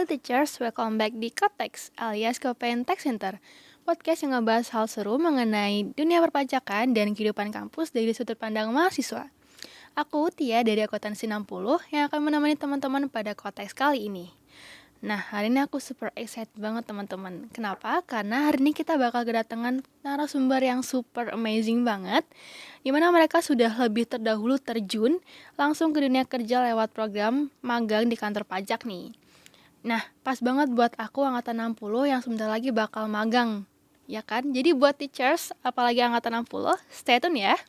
Halo teachers, welcome back di Kotex alias Kopen Tech Center. Podcast yang ngebahas hal seru mengenai dunia perpajakan dan kehidupan kampus dari sudut pandang mahasiswa. Aku Tia dari akuntansi 60 yang akan menemani teman-teman pada Kotex kali ini. Nah, hari ini aku super excited banget teman-teman. Kenapa? Karena hari ini kita bakal kedatangan narasumber yang super amazing banget, dimana mereka sudah lebih terdahulu terjun langsung ke dunia kerja lewat program magang di kantor pajak nih. Nah, pas banget buat aku angkatan 60 yang sebentar lagi bakal magang. Ya kan? Jadi buat teachers, apalagi angkatan 60, stay tune ya.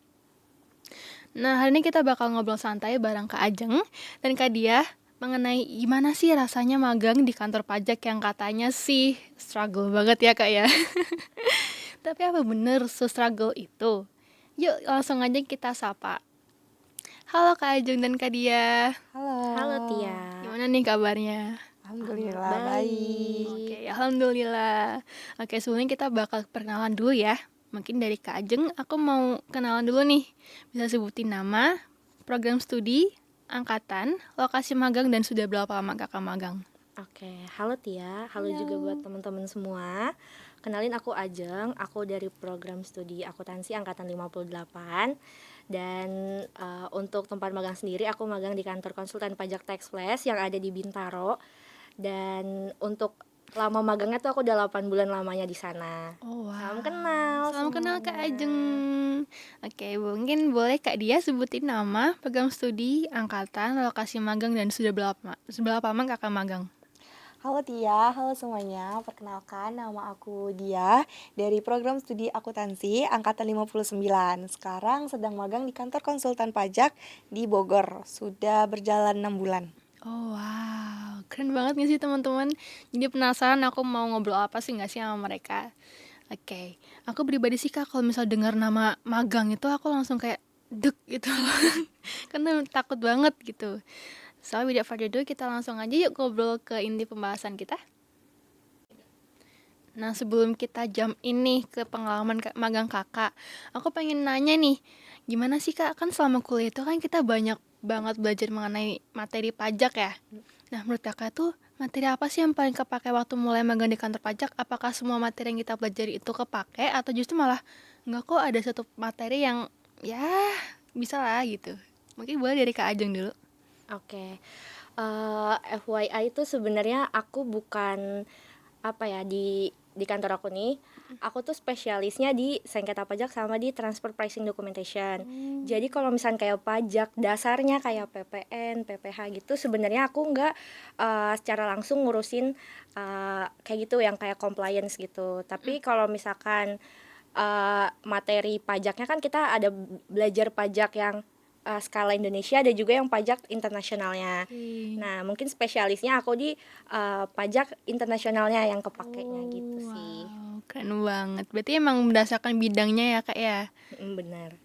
Nah, hari ini kita bakal ngobrol santai bareng Kak Ajeng dan Kak Diah mengenai gimana sih rasanya magang di kantor pajak yang katanya sih struggle banget ya Kak ya. Tapi apa bener se-struggle itu? Yuk langsung aja kita sapa. Halo Kak Ajeng dan Kak Diah. Halo Halo. Tia. Gimana nih kabarnya? Alhamdulillah baik. Oke, alhamdulillah. Oke, sebelumnya kita bakal perkenalan dulu ya. Mungkin dari Kak Ajeng, aku mau kenalan dulu nih. Bisa sebutin nama, program studi, angkatan, lokasi magang, dan sudah berapa lama kakak magang? Oke, halo Tia. Halo Halo. juga buat teman-teman semua. Kenalin aku Ajeng, aku dari program studi akuntansi angkatan 58. Dan untuk tempat magang sendiri aku magang di kantor konsultan pajak Tax Flash yang ada di Bintaro. Dan untuk lama magangnya tuh aku udah 8 bulan lamanya di sana. Oh, wow. Salam kenal Salam kenal Kak semuanya. Ajeng. Oke, mungkin boleh Kak Dia sebutin nama, program studi, angkatan, lokasi magang, dan sudah berapa lama kakak magang? Halo Tia, halo semuanya. Perkenalkan nama aku Dia dari program studi akuntansi angkatan 59. Sekarang sedang magang di kantor konsultan pajak di Bogor. Sudah berjalan 6 bulan. Oh wow, keren banget gak sih teman-teman? Jadi penasaran aku mau ngobrol apa sih gak sih sama mereka. Oke, aku pribadi sih Kak kalau misal dengar nama magang itu aku langsung kayak deg gitu loh. Karena takut banget gitu. So without further ado kita langsung aja yuk ngobrol ke inti pembahasan kita. Nah sebelum kita jump ini ke pengalaman magang kakak, aku pengen nanya nih, gimana sih Kak, kan selama kuliah itu kan kita banyak banget belajar mengenai materi pajak ya. Nah menurut kakak tuh materi apa sih yang paling kepake waktu mulai magang di kantor pajak? Apakah semua materi yang kita pelajari itu kepake atau justru malah enggak kok ada satu materi yang ya bisa lah gitu. Mungkin boleh dari Kak Ajeng dulu. Oke. FYI itu sebenarnya aku bukan di kantor aku nih, aku tuh spesialisnya di sengketa pajak sama di transfer pricing documentation. Jadi kalau misalnya kayak pajak dasarnya kayak PPN, PPh gitu sebenarnya aku nggak secara langsung ngurusin kayak gitu yang kayak compliance gitu. Tapi kalau misalkan materi pajaknya kan kita ada belajar pajak yang skala Indonesia, ada juga yang pajak internasionalnya. Nah, mungkin spesialisnya aku di pajak internasionalnya yang kepakainya gitu sih. Wow, keren banget. Berarti emang berdasarkan bidangnya ya Kak ya? Benar.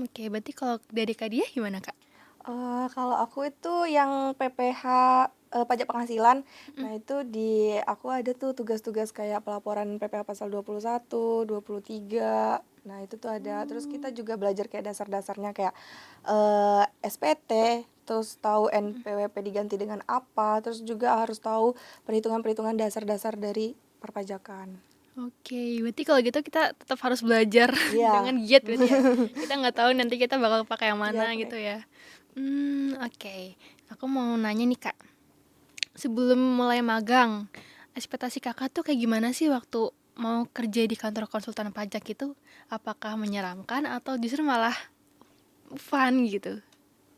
Oke, berarti kalau dari Kak Dia gimana Kak? Kalau aku itu yang PPh pajak penghasilan. Nah, itu aku ada tuh tugas-tugas kayak pelaporan PPh pasal 21, 23. Nah, itu tuh ada. Terus kita juga belajar kayak dasar-dasarnya kayak SPT, terus tahu NPWP diganti dengan apa, terus juga harus tahu perhitungan-perhitungan dasar-dasar dari perpajakan. Oke, berarti kalau gitu kita tetap harus belajar Iya. dengan giat berarti ya. Kita nggak tahu nanti kita bakal pakai yang mana Iya, gitu ya. Oke. Aku mau nanya nih Kak. Sebelum mulai magang, ekspektasi Kakak tuh kayak gimana sih waktu mau kerja di kantor konsultan pajak itu? Apakah menyeramkan atau justru malah fun gitu?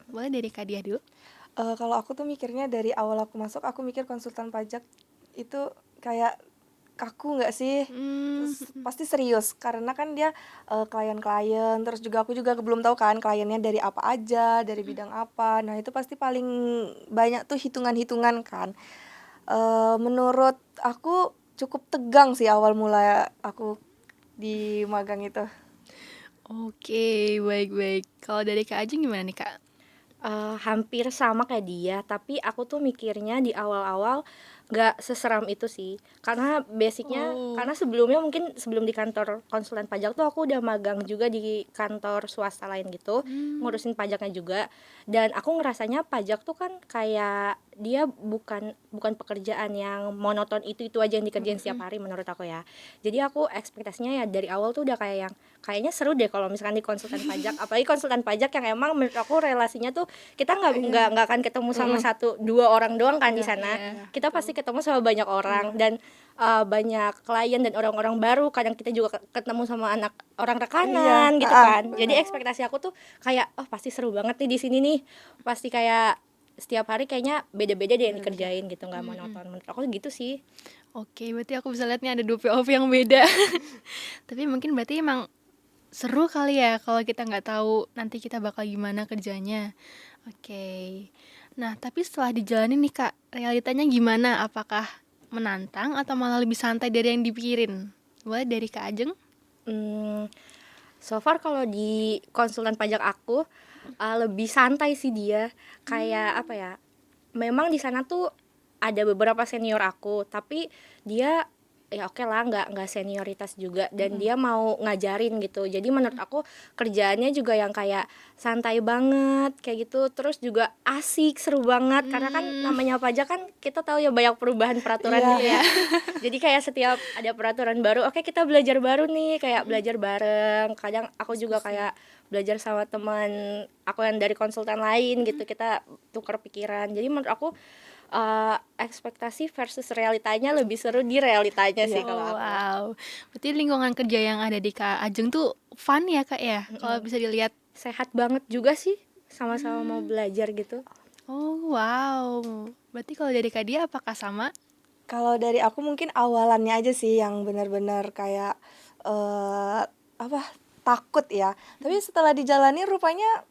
Boleh dari Kak Dia dulu? Kalau aku tuh mikirnya dari awal aku masuk, aku mikir konsultan pajak itu kayak kaku nggak sih? Terus pasti serius karena kan dia klien-klien, terus juga aku juga belum tahu kan kliennya dari apa aja, dari bidang apa. Nah, itu pasti paling banyak tuh hitungan-hitungan kan. Menurut aku cukup tegang sih awal mulai aku di magang itu. Oke, baik-baik. Kalau dari Kak Ajeng gimana nih Kak? Hampir sama kayak dia, tapi aku tuh mikirnya di awal-awal nggak seseram itu sih, karena basicnya karena sebelumnya mungkin sebelum di kantor konsultan pajak tuh aku udah magang juga di kantor swasta lain gitu, ngurusin pajaknya juga, dan aku ngerasanya pajak tuh kan kayak dia bukan bukan pekerjaan yang monoton itu aja yang dikerjain setiap hari menurut aku ya. Jadi aku ekspektasinya ya dari awal tuh udah kayak yang kayaknya seru deh kalau misalkan di konsultan pajak, apalagi konsultan pajak yang emang menurut aku relasinya tuh kita nggak akan ketemu sama satu dua orang doang kan di sana, kita pasti ketemu sama banyak orang dan banyak klien dan orang-orang baru, kadang kita juga ketemu sama anak orang rekanan gitu kan. Jadi ekspektasi aku tuh kayak oh pasti seru banget nih di sini nih, pasti kayak setiap hari kayaknya beda-beda deh yang dikerjain gitu, nggak monoton. Menurut aku gitu sih. Oke, berarti aku bisa lihat nih ada dua POV yang beda. Tapi mungkin berarti emang seru kali ya kalau kita nggak tahu nanti kita bakal gimana kerjanya. Oke. Nah, tapi setelah dijalani nih Kak, realitanya gimana? Apakah menantang atau malah lebih santai dari yang dipikirin? Mulai dari Kak Ajeng. So far kalau di konsultan pajak aku lebih santai sih dia. Kayak apa ya? Memang di sana tuh ada beberapa senior aku, tapi dia ya oke lah nggak senioritas juga dan dia mau ngajarin gitu. Jadi menurut aku kerjaannya juga yang kayak santai banget kayak gitu, terus juga asik, seru banget karena kan namanya pajak kan kita tahu ya banyak perubahan peraturan gitu ya. Jadi kayak setiap ada peraturan baru, oke kita belajar baru nih, kayak belajar bareng. Kadang aku juga kayak belajar sama teman aku yang dari konsultan lain gitu, kita tukar pikiran. Jadi menurut aku ekspektasi versus realitanya lebih seru di realitanya sih kalau aku. Wow. Berarti lingkungan kerja yang ada di Kak Ajeng tuh fun ya Kak ya? Kalau bisa dilihat. Sehat banget juga sih, sama-sama mau belajar gitu. Oh, wow. Berarti kalau dari Kak Dia apakah sama? Kalau dari aku mungkin awalannya aja sih yang benar-benar kayak apa takut ya. Tapi setelah dijalani rupanya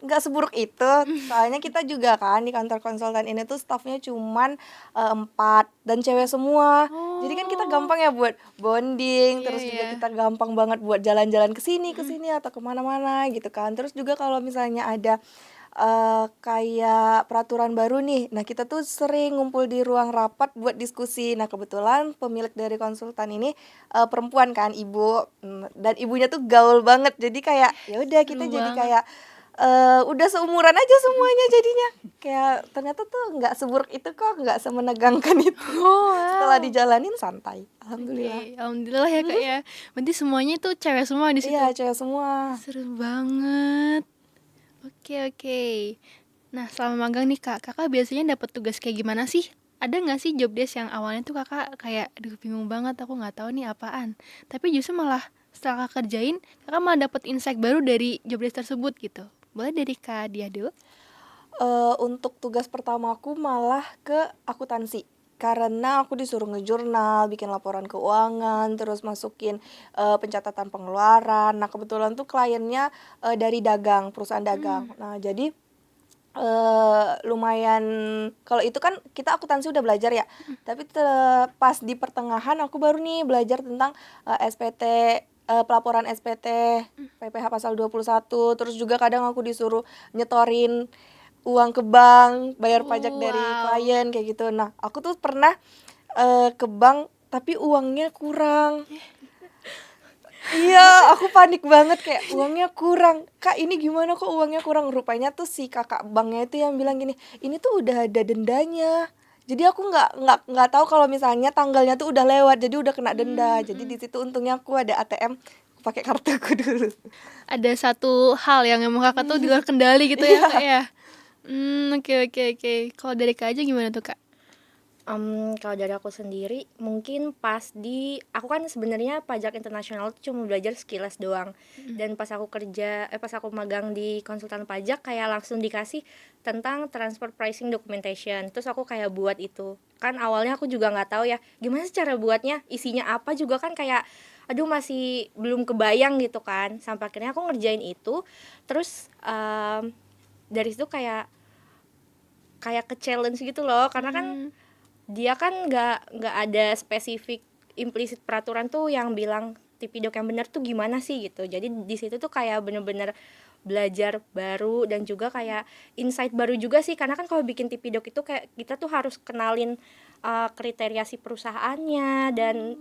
nggak seburuk itu. Soalnya kita juga kan di kantor konsultan ini tuh staffnya cuman 4 dan cewek semua. Jadi kan kita gampang ya buat bonding, Iya, terus juga iya. kita gampang banget buat jalan-jalan ke sini atau kemana-mana gitu kan. Terus juga kalau misalnya ada kayak peraturan baru nih. Nah, kita tuh sering ngumpul di ruang rapat buat diskusi. Nah, kebetulan pemilik dari konsultan ini perempuan kan, ibu. Dan ibunya tuh gaul banget. Jadi kayak ya udah kita Seru jadi banget. kayak udah seumuran aja semuanya jadinya. Kayak ternyata tuh nggak seburuk itu kok, nggak semenegangkan itu. Oh, Setelah wow. dijalanin santai. Oke, Alhamdulillah. alhamdulillah ya Kak ya. Berarti semuanya itu cewek semua di situ. Iya, cewek semua. Seru banget. Oke, oke. Nah, selama magang nih Kak, Kakak biasanya dapat tugas kayak gimana sih? Ada nggak sih job desk yang awalnya tuh Kakak kayak, aduh bingung banget, aku nggak tahu nih apaan. Tapi justru malah setelah Kakak kerjain, Kakak malah dapat insight baru dari job desk tersebut gitu. Boleh dari Kak Dia dulu? Untuk tugas pertamaku malah ke akuntansi. Karena aku disuruh ngejurnal, bikin laporan keuangan, terus masukin pencatatan pengeluaran. Nah, kebetulan tuh kliennya dari dagang, perusahaan dagang. Nah, jadi lumayan, kalau itu kan kita akuntansi udah belajar ya. Tapi pas di pertengahan aku baru nih belajar tentang SPT, pelaporan SPT, PPh pasal 21. Terus juga kadang aku disuruh nyetorin uang ke bank, bayar pajak dari Wow. klien kayak gitu. Nah, aku tuh pernah ke bank tapi uangnya kurang. Iya, aku panik banget kayak uangnya kurang. Kak, ini gimana kok uangnya kurang? Rupanya tuh si kakak banknya itu yang bilang gini, ini tuh udah ada dendanya. Jadi aku nggak tahu kalau misalnya tanggalnya tuh udah lewat, jadi udah kena denda. Jadi di situ untungnya aku ada ATM, aku pakai kartuku dulu. Ada satu hal yang emang Kakak tuh di luar kendali gitu ya Kak ya? Oke, oke, oke. Kalau dari Kak aja gimana tuh Kak? Kalau dari aku sendiri mungkin pas di aku kan sebenarnya pajak internasional tuh cuma belajar sekilas doang, dan pas aku pas aku magang di konsultan pajak kayak langsung dikasih tentang transfer pricing documentation, terus aku kayak buat itu kan. Awalnya aku juga nggak tahu ya gimana sih cara buatnya, isinya apa juga kan, kayak aduh masih belum kebayang gitu kan, sampai akhirnya aku ngerjain itu. Terus dari situ kayak ke challenge gitu loh, karena kan dia kan nggak ada spesifik implisit peraturan tuh yang bilang Tipidok yang benar tuh gimana sih gitu. Jadi di situ tuh kayak bener-bener belajar baru dan juga kayak insight baru juga sih, karena kan kalau bikin Tipidok itu kayak kita tuh harus kenalin kriteria si perusahaannya, dan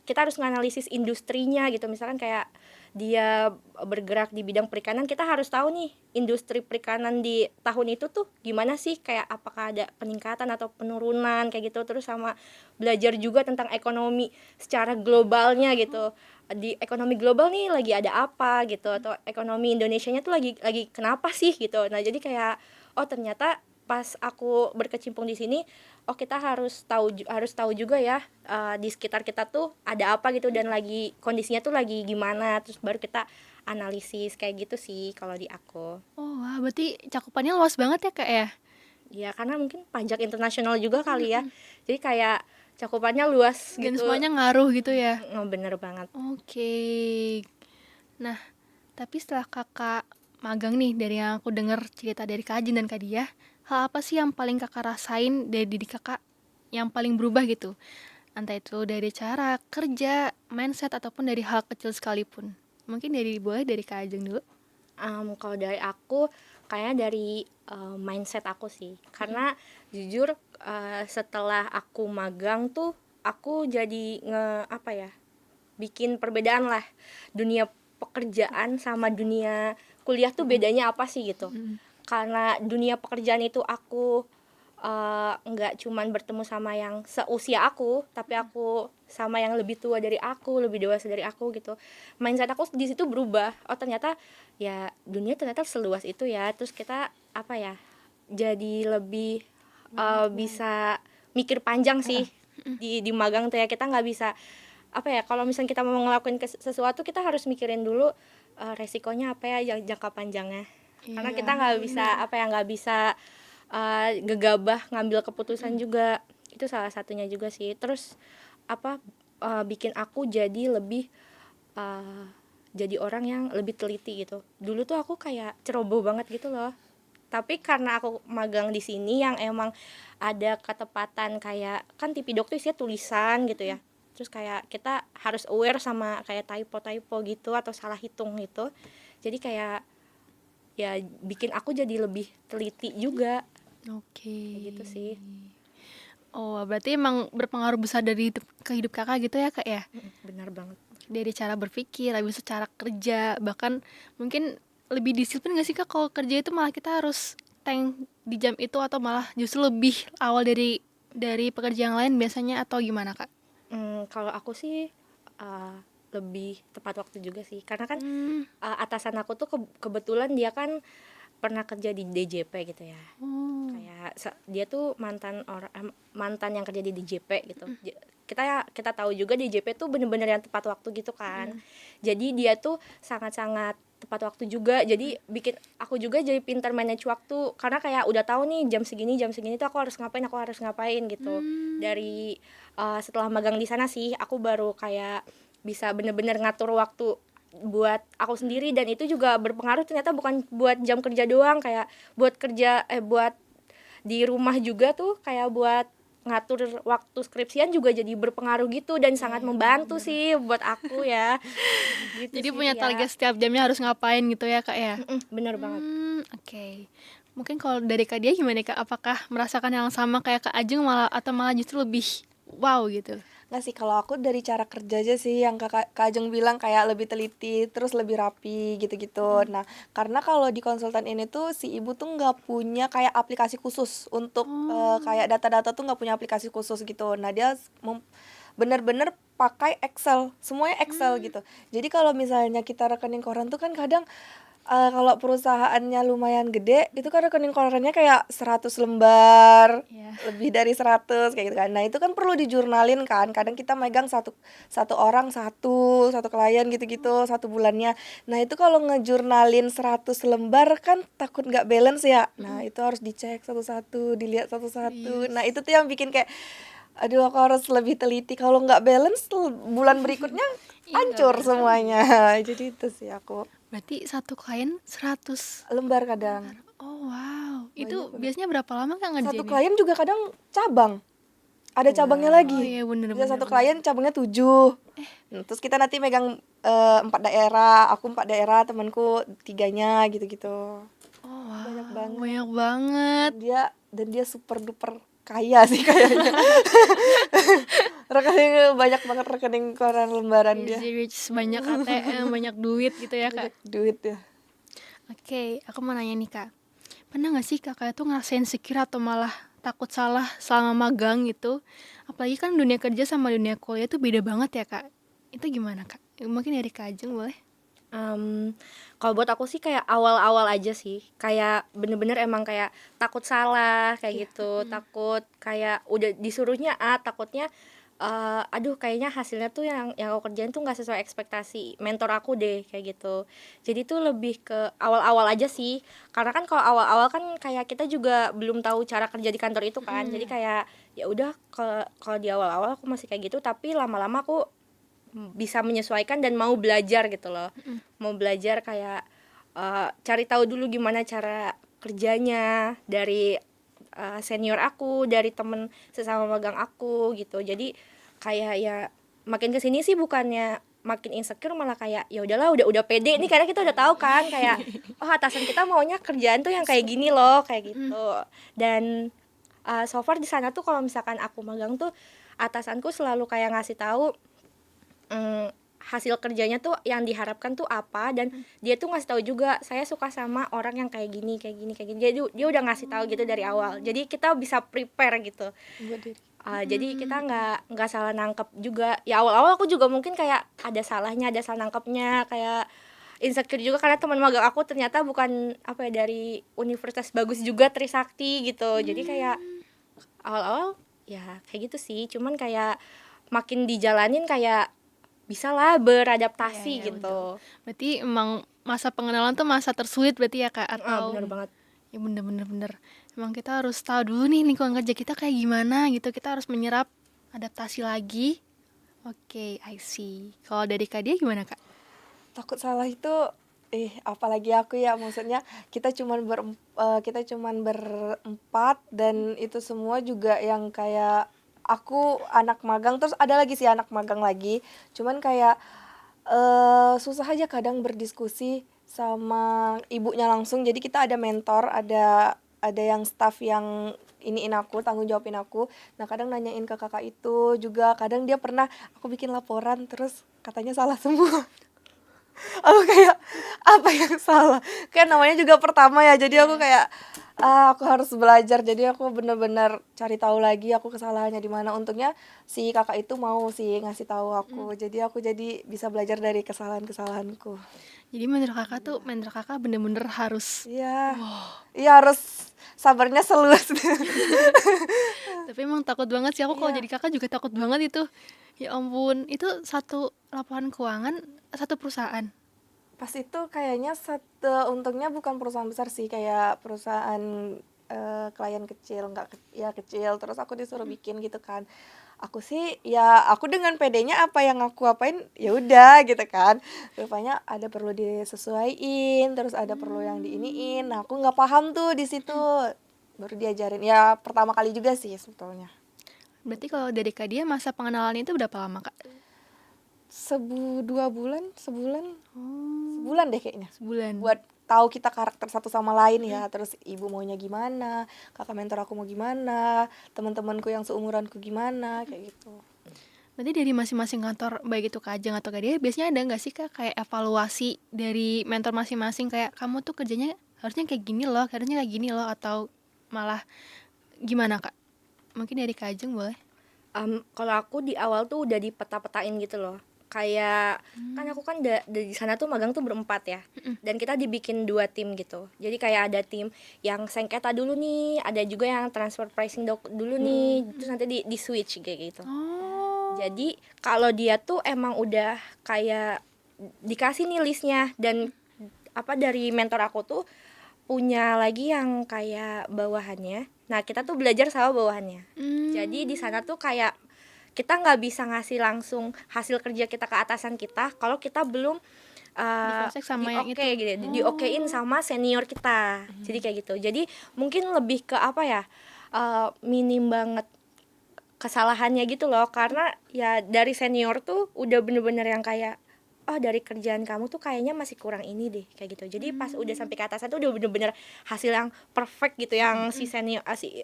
kita harus menganalisis industrinya gitu. Misalkan kayak dia bergerak di bidang perikanan, kita harus tahu nih industri perikanan di tahun itu tuh gimana sih, kayak apakah ada peningkatan atau penurunan kayak gitu. Terus sama belajar juga tentang ekonomi secara globalnya gitu, di ekonomi global nih lagi ada apa gitu, atau ekonomi Indonesianya tuh lagi kenapa sih gitu. Nah jadi kayak oh ternyata pas aku berkecimpung di sini, oh kita harus tahu juga ya, di sekitar kita tuh ada apa gitu, dan lagi kondisinya tuh lagi gimana, terus baru kita analisis kayak gitu sih kalau di aku. Oh, wah, berarti cakupannya luas banget ya, Kak ya? Ya karena mungkin pajak internasional juga kali ya, jadi kayak cakupannya luas Dan gitu. semuanya ngaruh gitu ya? Bener banget. Oke. Nah, tapi setelah Kakak magang nih, dari yang aku dengar cerita dari Kak Ajeng dan Kak Diah, hal apa sih yang paling Kakak rasain dari diri Kakak yang paling berubah gitu? Entah itu dari cara kerja, mindset, ataupun dari hal kecil sekalipun. Mungkin boleh dari Kak Ajeng dulu. Kalau dari aku kayaknya dari mindset aku sih, karena jujur setelah aku magang tuh aku jadi bikin perbedaan lah, dunia pekerjaan sama dunia kuliah tuh bedanya apa sih gitu. Karena dunia pekerjaan itu aku nggak cuman bertemu sama yang seusia aku, tapi aku sama yang lebih tua dari aku, lebih dewasa dari aku gitu. Mindset aku di situ berubah. Oh ternyata ya dunia ternyata seluas itu ya. Terus kita jadi lebih bisa mikir panjang sih di magang tuh ya. Kita nggak bisa kalau misalnya kita mau ngelakuin sesuatu, kita harus mikirin dulu resikonya apa ya, jangka panjangnya. Karena kita nggak bisa gegabah ngambil keputusan juga. Itu salah satunya juga sih. Terus bikin aku jadi lebih jadi orang yang lebih teliti gitu. Dulu tuh aku kayak ceroboh banget gitu loh, tapi karena aku magang di sini yang emang ada ketepatan, kayak kan Tipidok tuh isinya tulisan gitu ya, terus kayak kita harus aware sama kayak typo gitu atau salah hitung gitu. Jadi kayak ya bikin aku jadi lebih teliti juga. Oke. Kayak gitu sih. Oh, berarti emang berpengaruh besar dari ke hidup Kakak gitu ya, Kak ya? Benar banget. Dari cara berpikir, habis itu cara kerja, bahkan mungkin lebih disiplin gak sih Kak kalau kerja itu malah kita harus tank di jam itu, atau malah justru lebih awal dari pekerja yang lain biasanya, atau gimana Kak? Kalau aku sih lebih tepat waktu juga sih, karena kan Hmm. atasan aku tuh kebetulan dia kan pernah kerja di DJP gitu ya. Oh. Kayak dia tuh mantan yang kerja di DJP gitu. Kita tahu juga DJP tuh bener-bener yang tepat waktu gitu kan. Jadi dia tuh sangat-sangat tepat waktu juga. Jadi bikin aku juga jadi pintar manage waktu, karena kayak udah tahu nih jam segini tuh aku harus ngapain gitu. Dari setelah magang di sana sih aku baru kayak bisa bener-bener ngatur waktu buat aku sendiri, dan itu juga berpengaruh ternyata bukan buat jam kerja doang, kayak buat di rumah juga tuh, kayak buat ngatur waktu skripsian juga jadi berpengaruh gitu, dan sangat membantu sih buat aku ya. Gitu Jadi sih, punya Tia. target setiap jamnya harus ngapain gitu ya Kak ya? Bener banget. Oke. Mungkin kalau dari Kak Dia gimana Kak? Apakah merasakan yang sama kayak Kak Ajeng, atau malah justru lebih wow gitu? Nggak sih, kalau aku dari cara kerja aja sih yang Kak Ajeng bilang, kayak lebih teliti, terus lebih rapi gitu-gitu. Nah, karena kalau di konsultan ini tuh si ibu tuh nggak punya kayak aplikasi khusus untuk kayak data-data tuh nggak punya aplikasi khusus gitu. Nah, dia bener-bener pakai Excel, semuanya Excel gitu. Jadi kalau misalnya kita rekening koran tuh kan kadang kalau perusahaannya lumayan gede, itu kan rekening korannya kayak 100 lembar, lebih dari 100 kayak gitu kan. Nah, itu kan perlu dijurnalin kan. Kadang kita megang satu orang satu klien gitu-gitu satu bulannya. Nah, itu kalau ngejurnalin 100 lembar kan takut nggak balance ya. Nah, itu harus dicek satu-satu, dilihat satu-satu. Nah, itu tuh yang bikin kayak aduh, aku harus lebih teliti. Kalau nggak balance tuh bulan berikutnya hancur semuanya. Jadi itu sih aku. Berarti satu klien 100 lembar kadang. Oh wow. Banyak Itu banget. biasanya berapa lama Kak Satu ngerjainnya? klien juga kadang cabang. Ada cabangnya lagi. Oh iya, bener. Bisa satu klien cabangnya 7. Terus kita nanti megang 4 daerah, aku 4 daerah, temanku 3-nya gitu-gitu. Oh wow. Banyak banget. Banyak banget. Dan dia super duper kaya sih kayaknya. Rekening banyak banget rekening koran lembaran dia. Crazy rich, banyak ATM, banyak duit gitu ya Kak. Banyak duit ya. Oke, aku mau nanya nih Kak. Pernah gak sih Kakak itu ngerasain insecure atau malah takut salah selama magang gitu? Apalagi kan dunia kerja sama dunia kuliah tuh beda banget ya Kak. Itu gimana Kak? Mungkin dari Kak Ajeng boleh? Kalau buat aku sih kayak awal-awal aja sih, kayak bener-bener emang kayak takut salah kayak gitu, takut kayak udah disuruhnya A, takutnya aduh kayaknya hasilnya tuh yang aku kerjain tuh nggak sesuai ekspektasi mentor aku deh kayak gitu. Jadi tuh lebih ke awal-awal aja sih, karena kan kalau awal-awal kan kayak kita juga belum tahu cara kerja di kantor itu kan, jadi kayak ya udah kalau di awal-awal aku masih kayak gitu, tapi lama-lama aku bisa menyesuaikan dan mau belajar gitu loh. Mau belajar kayak cari tahu dulu gimana cara kerjanya dari senior aku, dari temen sesama magang aku gitu. Jadi kayak ya makin kesini sih bukannya makin insecure, malah kayak ya udahlah, udah pede nih karena kita udah tahu kan kayak oh atasan kita maunya kerjaan tuh yang kayak gini loh kayak gitu. Dan so far di sana tuh kalau misalkan aku magang tuh atasanku selalu kayak ngasih tahu hasil kerjanya tuh yang diharapkan tuh apa, dan dia tuh ngasih tahu juga saya suka sama orang yang kayak gini kayak gini kayak gini. Jadi dia udah ngasih tahu gitu dari awal, jadi kita bisa prepare gitu. Buat diri. Jadi kita nggak salah nangkep juga. Ya awal-awal aku juga mungkin kayak ada salahnya, ada salah nangkepnya, kayak insecure juga karena teman magang aku ternyata bukan apa ya dari universitas bagus juga, Trisakti gitu. Jadi kayak awal-awal ya kayak gitu sih, cuman kayak makin dijalanin kayak bisa lah beradaptasi Iya, gitu. Berarti emang masa pengenalan tuh masa tersulit berarti ya Kak? Atau Bener banget. ya bener. Emang kita harus tahu dulu nih lingkungan kerja kita kayak gimana gitu. Kita harus menyerap adaptasi lagi. Oke, I see. Kalau dari Kak dia gimana Kak? Takut salah itu apalagi aku ya, maksudnya kita cuman berempat dan itu semua juga yang kayak aku anak magang, terus ada lagi sih anak magang lagi, cuman kayak susah aja kadang berdiskusi sama ibunya langsung. Jadi kita ada mentor, ada yang staff yang iniin aku, tanggung jawabin aku. Nah kadang nanyain ke kakak itu juga, kadang dia pernah aku bikin laporan terus katanya salah semua. Aku kayak apa yang salah, kan namanya juga pertama ya, jadi aku kayak aku harus belajar. Jadi aku bener-bener cari tahu lagi aku kesalahannya di mana. Untungnya si kakak itu mau sih ngasih tahu aku, jadi aku bisa belajar dari kesalahanku. Jadi menurut Kakak bener-bener harus. Iya, iya harus sabarnya seluas. Tapi emang takut banget sih aku kalau Iya. jadi kakak juga takut banget itu. Ya ampun, itu satu laporan keuangan satu perusahaan. Pas itu kayaknya untungnya bukan perusahaan besar sih, kayak perusahaan klien kecil, ya kecil, terus aku disuruh bikin gitu kan. Aku sih ya aku dengan pedenya apa yang aku apain ya udah gitu kan. Rupanya ada perlu disesuaiin, terus ada perlu yang diiniin. Nah, aku nggak paham tuh di situ. Baru diajarin. Ya pertama kali juga sih sebetulnya. Berarti kalau dari Kak dia masa pengenalan itu berapa lama Kak? 2 bulan, sebulan deh kayaknya. Sebulan. Buat tahu kita karakter satu sama lain ya. Terus ibu maunya gimana, kakak mentor aku mau gimana, teman-temanku yang seumuranku gimana, kayak gitu. Berarti dari masing-masing kantor, baik itu Kak Ajeng atau Kak dia, biasanya ada nggak sih Kak kayak evaluasi dari mentor masing-masing, kayak kamu tuh kerjanya harusnya kayak gini loh, harusnya kayak gini loh, atau malah gimana Kak? Mungkin dari Kak Ajeng boleh? Kalau aku di awal tuh udah dipeta-petain gitu loh. Kayak kan aku kan di sana tuh magang tuh berempat ya. Dan kita dibikin 2 tim gitu. Jadi kayak ada tim yang sengketa dulu nih, ada juga yang transfer pricing dulu nih. Terus nanti di switch kayak gitu. Oh. Jadi kalau dia tuh emang udah kayak dikasih nih listnya, dan apa dari mentor aku tuh punya lagi yang kayak bawahannya. Nah kita tuh belajar sama bawahannya. Jadi di sana tuh kayak kita nggak bisa ngasih langsung hasil kerja kita ke atasan kita kalau kita belum Di-cross-check sama yang itu. gitu, di-okein sama senior kita. Jadi kayak gitu. Jadi mungkin lebih ke apa ya, minim banget kesalahannya gitu loh, karena ya dari senior tuh udah bener-bener yang kayak oh dari kerjaan kamu tuh kayaknya masih kurang ini deh kayak gitu. Jadi pas udah sampai ke atasan tuh udah bener-bener hasil yang perfect gitu, yang si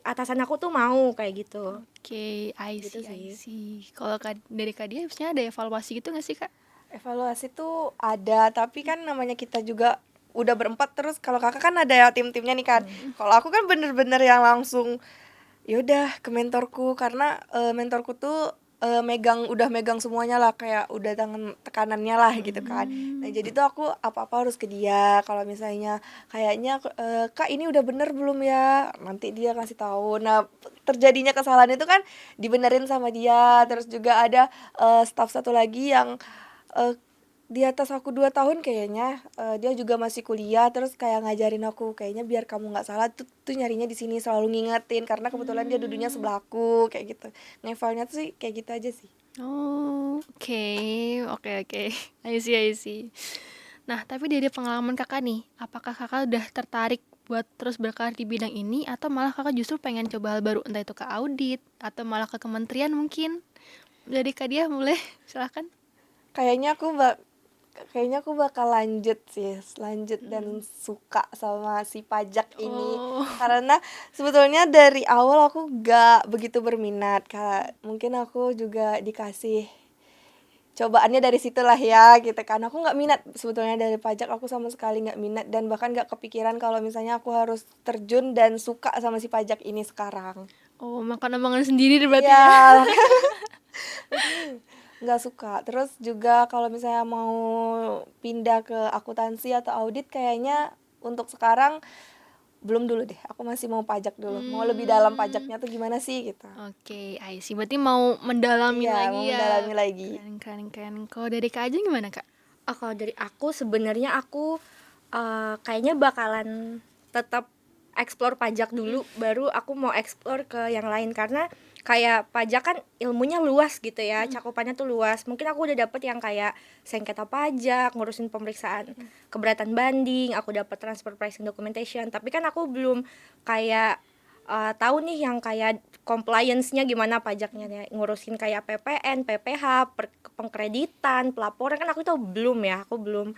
atasan aku tuh mau kayak gitu. Oke, I Gitu see, I sih. see. Kalau dari Kak Dia biasanya ada evaluasi gitu nggak sih Kak? Evaluasi tuh ada, tapi kan namanya kita juga udah berempat, terus kalau kakak kan ada ya tim-timnya nih kan. Kalau aku kan bener-bener yang langsung yaudah ke mentorku, karena mentorku tuh udah megang semuanya lah, kayak udah tangan tekanannya lah gitu kan. Nah jadi tuh aku apa-apa harus ke dia. Kalau misalnya kayaknya kak ini udah bener belum ya, nanti dia kasih tahu. Nah terjadinya kesalahan itu kan dibenerin sama dia. Terus juga ada staff satu lagi yang eh, di atas aku 2 tahun kayaknya, dia juga masih kuliah, terus kayak ngajarin aku, kayaknya biar kamu nggak salah tuh nyarinya di sini, selalu ngingetin karena kebetulan dia duduknya sebelahku kayak gitu. Ngevalnya tuh sih kayak gitu aja sih. Oh, oke, oke, oke. I see, I see. Nah, tapi dari pengalaman kakak nih, apakah kakak udah tertarik buat terus berkarir di bidang ini, atau malah kakak justru pengen coba hal baru, entah itu ke audit, atau malah ke kementerian mungkin? Dari Kak Dia boleh, silahkan. Kayaknya aku bakal lanjut dan suka sama si pajak ini, Oh, karena sebetulnya dari awal aku gak begitu berminat, mungkin aku juga dikasih cobaannya dari situlah ya gitu kan. Aku nggak minat sebetulnya dari pajak, aku sama sekali nggak minat, dan bahkan nggak kepikiran kalau misalnya aku harus terjun dan suka sama si pajak ini sekarang. oh, makan omongan sendiri berarti ya. Iya. Nggak suka. Terus juga kalau misalnya mau pindah ke akuntansi atau audit, kayaknya untuk sekarang belum dulu deh. Aku masih mau pajak dulu, mau lebih dalam pajaknya tuh gimana sih gitu. Oke, I see. Berarti mau mendalami Iya, mau lagi ya. mendalami lagi. Keren, keren, keren. Kalau dari Kak Ajeng gimana, Kak? Oh, kalau dari aku sebenarnya aku kayaknya bakalan tetap explore pajak dulu, baru aku mau explore ke yang lain, karena kayak pajak kan ilmunya luas gitu ya, cakupannya tuh luas. Mungkin aku udah dapet yang kayak sengketa pajak, ngurusin pemeriksaan keberatan banding, aku dapet transfer pricing documentation, tapi kan aku belum kayak tahu nih yang kayak compliance-nya gimana pajaknya ya, ngurusin kayak PPN, PPH, pengkreditan, pelaporan kan aku tuh belum ya, aku belum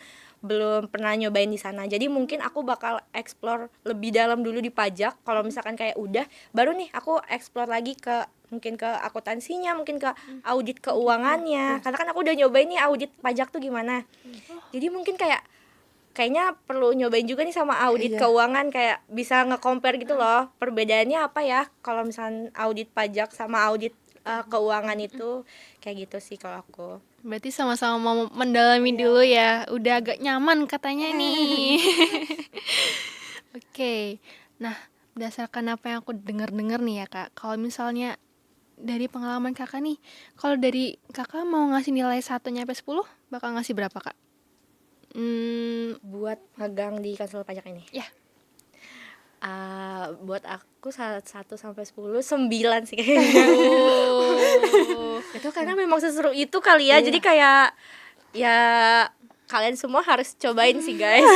pernah nyobain di sana. Jadi mungkin aku bakal explore lebih dalam dulu di pajak. Kalau misalkan kayak udah, baru nih aku explore lagi ke mungkin ke akuntansinya, mungkin ke audit keuangannya. Karena kan aku udah nyobain nih audit pajak tuh gimana. Jadi mungkin kayaknya perlu nyobain juga nih sama audit Iya. keuangan, kayak bisa nge-compare gitu loh, perbedaannya apa ya kalau misalnya audit pajak sama audit keuangan itu, kayak gitu sih kalau aku. Berarti sama-sama mau mendalami dulu ya. Udah agak nyaman katanya nih. Oke. Nah, berdasarkan apa yang aku dengar-dengar nih ya, Kak. Kalau misalnya dari pengalaman Kakak nih, kalau dari Kakak mau ngasih nilai 1 sampai 10, bakal ngasih berapa, Kak? Buat magang di kantor pajak ini, Ya. buat aku 1 sampai 10 9 sih kayaknya. Oh. Itu karena memang seseru itu kali ya. Jadi kayak ya kalian semua harus cobain sih guys.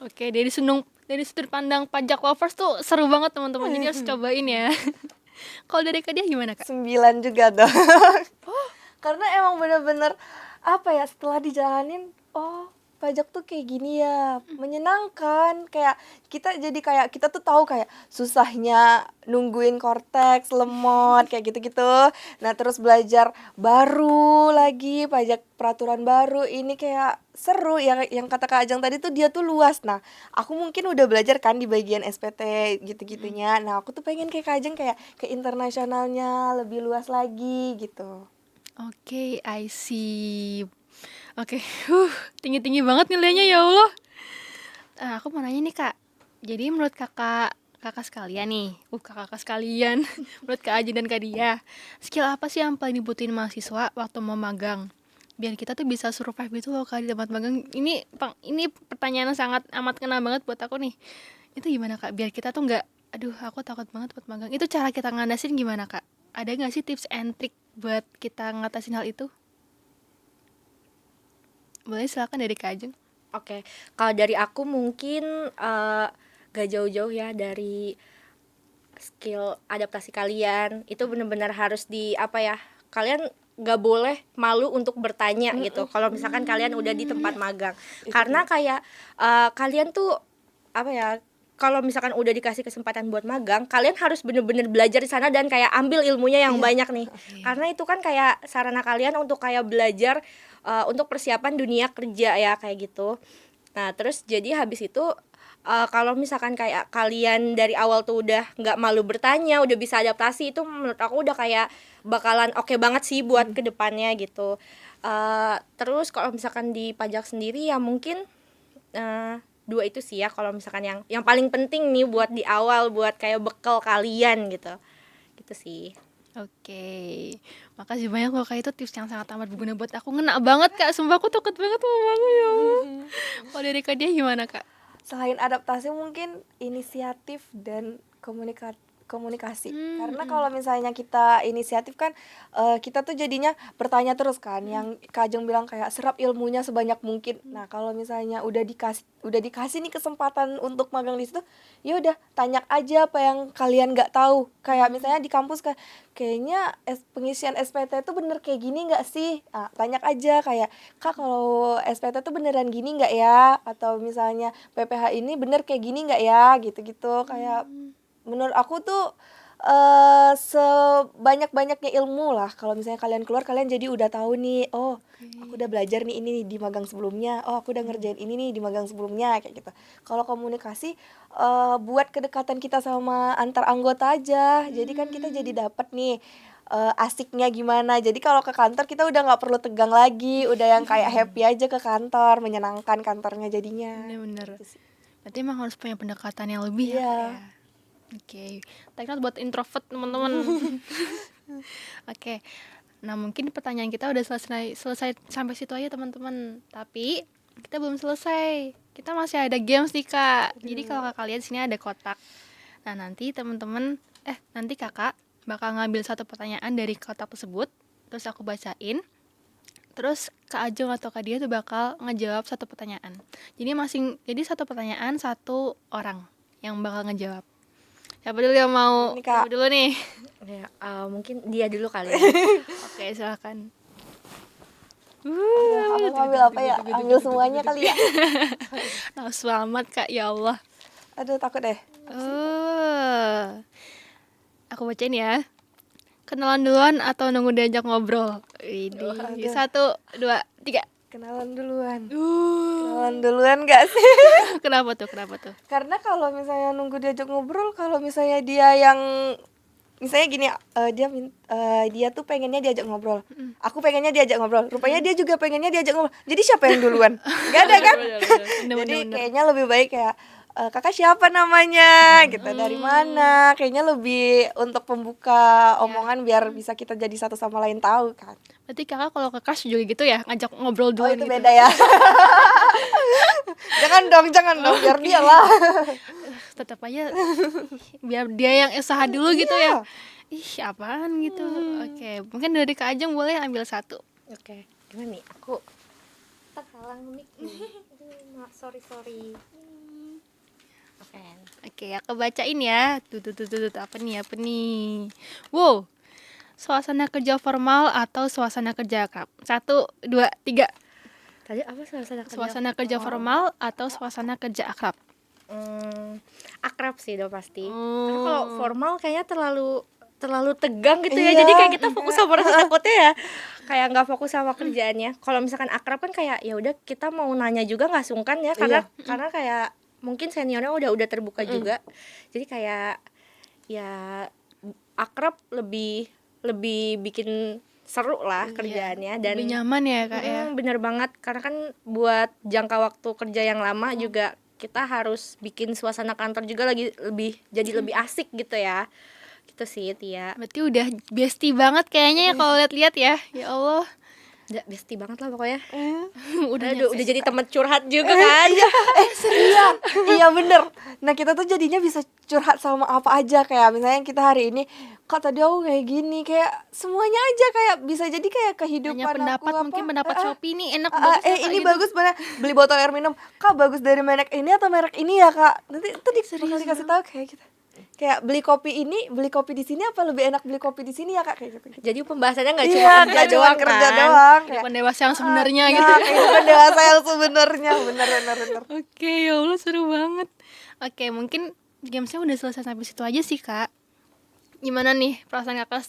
Oke, dari sudut pandang pajak lovers tuh seru banget teman-teman. Jadi harus cobain ya. Kalau dari Kak Dia gimana, Kak? 9 juga dong. Karena emang bener-bener apa ya, setelah dijalanin, oh pajak tuh kayak gini ya, menyenangkan. Kayak kita tuh tahu kayak susahnya nungguin korteks, lemot kayak gitu-gitu. Nah terus belajar baru lagi pajak, peraturan baru ini kayak seru. Yang kata Kak Ajeng tadi tuh, dia tuh luas. Nah aku mungkin udah belajar kan di bagian SPT gitu-gitunya. Nah aku tuh pengen kayak Kak Ajeng, kayak ke internasionalnya lebih luas lagi gitu. Oke, I see. Oke, tinggi-tinggi banget nilainya ya Allah. Aku mau nanya nih Kak. Jadi menurut kakak sekalian nih, kakak sekalian, menurut Kak Aji dan Kak Dia, skill apa sih yang paling dibutuhin mahasiswa waktu mau magang? Biar kita tuh bisa survive gitu loh Kak di tempat magang. Ini pertanyaan yang sangat amat kena banget buat aku nih. Itu gimana Kak? Biar kita tuh nggak, aduh aku takut banget buat magang. Itu cara kita ngatasin gimana Kak? Ada nggak sih tips and trick buat kita ngatasin hal itu? Boleh silakan dari Kak Ajeng. Oke, kalau dari aku mungkin gak jauh-jauh ya dari skill adaptasi kalian. Itu benar-benar harus di apa ya? Kalian nggak boleh malu untuk bertanya gitu kalau misalkan kalian udah di tempat magang. Karena kayak kalian tuh apa ya, kalau misalkan udah dikasih kesempatan buat magang, kalian harus bener-bener belajar di sana dan kayak ambil ilmunya yang banyak nih. Karena itu kan kayak sarana kalian untuk kayak belajar untuk persiapan dunia kerja ya kayak gitu. Nah terus jadi habis itu kalau misalkan kayak kalian dari awal tuh udah nggak malu bertanya, udah bisa adaptasi, itu menurut aku udah kayak bakalan oke banget sih buat kedepannya gitu. Terus kalau misalkan di pajak sendiri ya mungkin dua itu sih ya, kalau misalkan yang paling penting nih buat di awal, buat kayak bekal kalian gitu sih. Oke, makasih banyak loh Kak, itu tips yang sangat amat berguna buat aku, ngena banget Kak, sumpah aku takut banget sama aku ya Allah. Kalau dari Kak dia gimana Kak? Selain adaptasi mungkin inisiatif dan komunikasi. Karena kalau misalnya kita inisiatif kan kita tuh jadinya bertanya terus kan, yang Kak Ajeng bilang kayak serap ilmunya sebanyak mungkin. Nah kalau misalnya udah dikasih nih kesempatan untuk magang di situ, ya udah tanya aja apa yang kalian nggak tahu. Kayak misalnya di kampus kayaknya pengisian SPT itu bener kayak gini nggak sih? Nah, tanya aja kayak, Kak kalau SPT itu beneran gini nggak ya? Atau misalnya PPH ini bener kayak gini nggak ya? Gitu-gitu. Kayak menurut aku tuh sebanyak-banyaknya ilmu lah. Kalau misalnya kalian keluar, kalian jadi udah tahu nih, oh aku udah belajar nih ini nih di magang sebelumnya, oh aku udah ngerjain ini nih di magang sebelumnya, kayak gitu. Kalau komunikasi buat kedekatan kita sama antar anggota aja, jadi kan kita jadi dapat nih asiknya gimana. Jadi kalau ke kantor kita udah nggak perlu tegang lagi, udah yang kayak happy aja ke kantor, menyenangkan kantornya jadinya. Bener-bener. Gitu sih. Berarti emang harus punya pendekatan yang lebih ya Iya. Kak ya. Oke, take note buat introvert teman-teman. Oke, nah mungkin pertanyaan kita udah selesai sampai situ aja teman-teman. Tapi kita belum selesai. Kita masih ada games nih Kak. Jadi kalau Kakak lihat sini ada kotak. Nah nanti teman-teman, nanti Kakak bakal ngambil satu pertanyaan dari kotak tersebut, terus aku bacain. Terus Kak Ajeng atau Kak Dia tuh bakal ngejawab satu pertanyaan. Jadi satu pertanyaan satu orang yang bakal ngejawab. Siapa dulu yang mau? Ini, Kak. Siapa dulu nih? Ya, mungkin dia dulu kali ya. Oke, silakan. Aku mau ambil apa ya? Ambil semuanya kali ya. Nah, selamat Kak, ya Allah. Aduh takut deh. Aku bacain ya. Kenalan duluan atau nunggu diajak ngobrol? Widih. 1, 2, 3. Kenalan duluan. Kenalan duluan gak sih? Kenapa tuh? Karena kalau misalnya nunggu diajak ngobrol, kalau misalnya dia yang misalnya gini, dia tuh pengennya diajak ngobrol, aku pengennya diajak ngobrol, rupanya dia juga pengennya diajak ngobrol, jadi siapa yang duluan? Gak ada kan? Jadi kayaknya lebih baik kayak kakak siapa namanya gitu, dari mana, kayaknya lebih untuk pembuka omongan biar bisa kita jadi satu sama lain tahu kan. Berarti kakak kalau ke kelas juga gitu ya, ngajak ngobrol dulu itu gitu. beda ya. jangan dong biar dia lah. Tetap aja biar dia yang usaha dulu gitu ya. Ih, apaan gitu. Oke, mungkin dari Kak Ajeng boleh ambil satu. Oke, gimana nih? Aku terhalang mic nih. Aduh, sorry. Oke, aku bacain ya. Tuh, apa nih? Wow. Suasana kerja formal atau suasana kerja akrab? 1, 2, 3. Tadi apa Suasana kerja formal atau suasana kerja akrab? Akrab sih udah pasti. Karena kalau formal kayaknya terlalu tegang gitu ya. Jadi kayak kita fokus sama rasa takutnya ya. Kayak nggak fokus sama kerjaannya. Kalau misalkan akrab kan kayak ya udah kita mau nanya juga nggak sungkan ya, karena kayak mungkin seniornya udah terbuka juga. Jadi kayak ya akrab lebih bikin seru lah kerjaannya dan lebih nyaman ya Kak ya. Bener banget, karena kan buat jangka waktu kerja yang lama juga kita harus bikin suasana kantor juga jadi lebih asik gitu ya. Gitu sih Tia. Berarti udah bestie banget kayaknya ya kalau lihat-lihat ya. Ya Allah. Udah bestie banget lah pokoknya. udah jadi teman curhat juga kan. Iya bener. Nah kita tuh jadinya bisa curhat sama apa aja, kayak misalnya kita hari ini, Kak tadi aku kayak gini, kayak semuanya aja kayak bisa jadi kayak kehidupan hanya pendapat aku mungkin pendapat Shopee nih enak bagus ya, Kak, ini gitu. bagus banget, beli botol air minum, Kak bagus dari merek ini atau merek ini ya Kak, nanti bakal dikasih tahu kayak gitu. kayak beli kopi di sini apa lebih enak beli kopi di sini ya Kak, kayak gitu. Jadi pembahasannya nggak cuma Iya, kerja nggak cuma doang kerja kan. doang. Kehidupan dewasa yang sebenarnya Iya, gitu. kehidupan dewasa yang sebenarnya, bener. Oke, ya Allah seru banget. Oke, mungkin gamesnya udah selesai sampai situ aja sih Kak. Gimana nih perasaan Kakak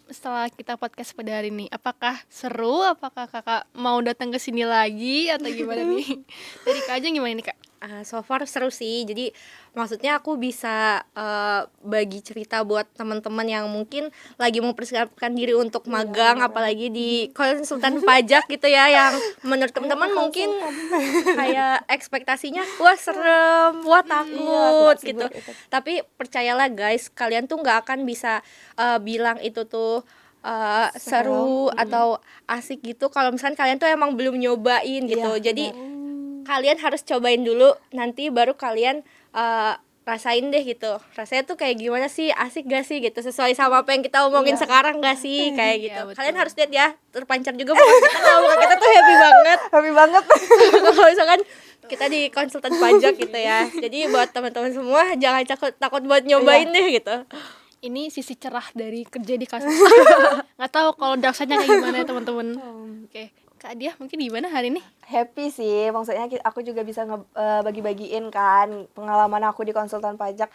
setelah kita podcast pada hari ini? Apakah seru? Apakah Kakak mau datang ke sini lagi atau gimana nih? Dari Kak aja gimana nih Kak? So far seru sih. Jadi maksudnya aku bisa bagi cerita buat teman-teman yang mungkin lagi mempersiapkan diri untuk magang, apalagi di konsultan pajak gitu ya, yang menurut teman-teman mungkin kayak ekspektasinya wah serem, wah takut Iya, gitu. itu. Tapi percayalah guys, kalian tuh nggak akan bisa bilang itu tuh seru atau asik gitu kalau misalnya kalian tuh emang belum nyobain gitu. Iya, Jadi kalian harus cobain dulu, nanti baru kalian rasain deh gitu. Rasanya tuh kayak gimana sih, asik gak sih gitu, sesuai sama apa yang kita omongin sekarang gak sih, kayak gitu. Iya, betul. Kalian harus lihat ya, terpancar juga muka kita, kalau muka kita tuh happy banget. Happy banget. Kalau misalkan kita di konsultan pajak gitu ya. Jadi buat teman-teman semua jangan takut buat nyobain deh gitu. Ini sisi cerah dari kerja di kasus. Nggak tahu kalau dark side-nya kayak gimana ya teman-teman. Oke, Kak Dia mungkin gimana hari ini? Happy sih, maksudnya aku juga bisa bagi-bagiin kan pengalaman aku di konsultan pajak.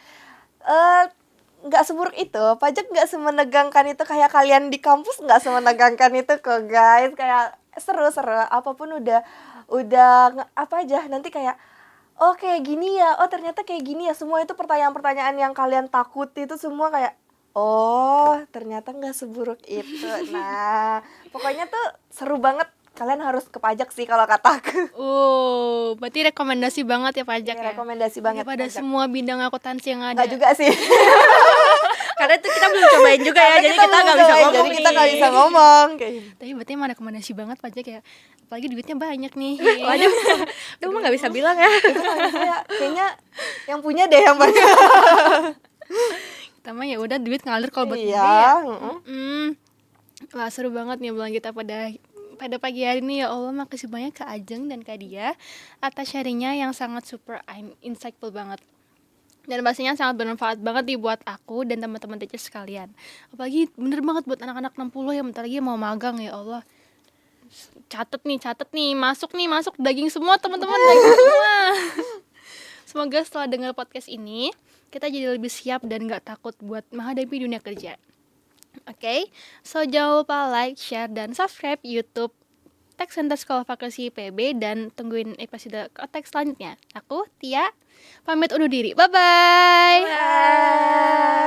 Nggak seburuk itu, pajak nggak semenegangkan itu kayak kalian di kampus, nggak semenegangkan itu kok guys. Kayak seru, apapun udah apa aja nanti kayak oh kayak gini ya, oh ternyata kayak gini ya, semua itu pertanyaan-pertanyaan yang kalian takuti itu semua kayak oh ternyata nggak seburuk itu. Nah pokoknya tuh seru banget, kalian harus ke pajak sih kalau kataku. Berarti rekomendasi banget ya pajak ya. Rekomendasi banget Daripada pajak. semua bidang akuntansi yang ada. Nggak juga sih. Karena itu kita belum cobain juga ya, jadi kita belum nggak bisa cobain, ngomong jadi kita nggak nih. bisa ngomong kayak gitu. Tapi berarti emang rekomendasi banget pajak ya. Apalagi duitnya banyak nih. Waduh, itu mah nggak bisa bilang ya. Itu kalau saya kayaknya yang punya deh yang banyak. Kita mah ya udah duit ngalir kalau buat Iya, gede ya. heeh. Wah seru banget nih obrolan kita pada pagi hari ini. Ya Allah, makasih banyak Kak Ajeng dan Kak Dia atas sharingnya yang sangat super insightful banget. Dan pastinya sangat bermanfaat banget nih buat aku dan teman-teman teacher sekalian. Apalagi bener banget buat anak-anak 60 yang bentar lagi mau magang, ya Allah. Catet nih, masuk daging semua teman-teman, daging semua. Semoga setelah dengar podcast ini kita jadi lebih siap dan gak takut buat menghadapi dunia kerja. Oke, so jangan lupa like, share, dan subscribe YouTube Tech Center Sekolah Vokasi IPB dan tungguin episode Kotek selanjutnya. Aku, Tia, pamit undur diri. Bye-bye! Bye.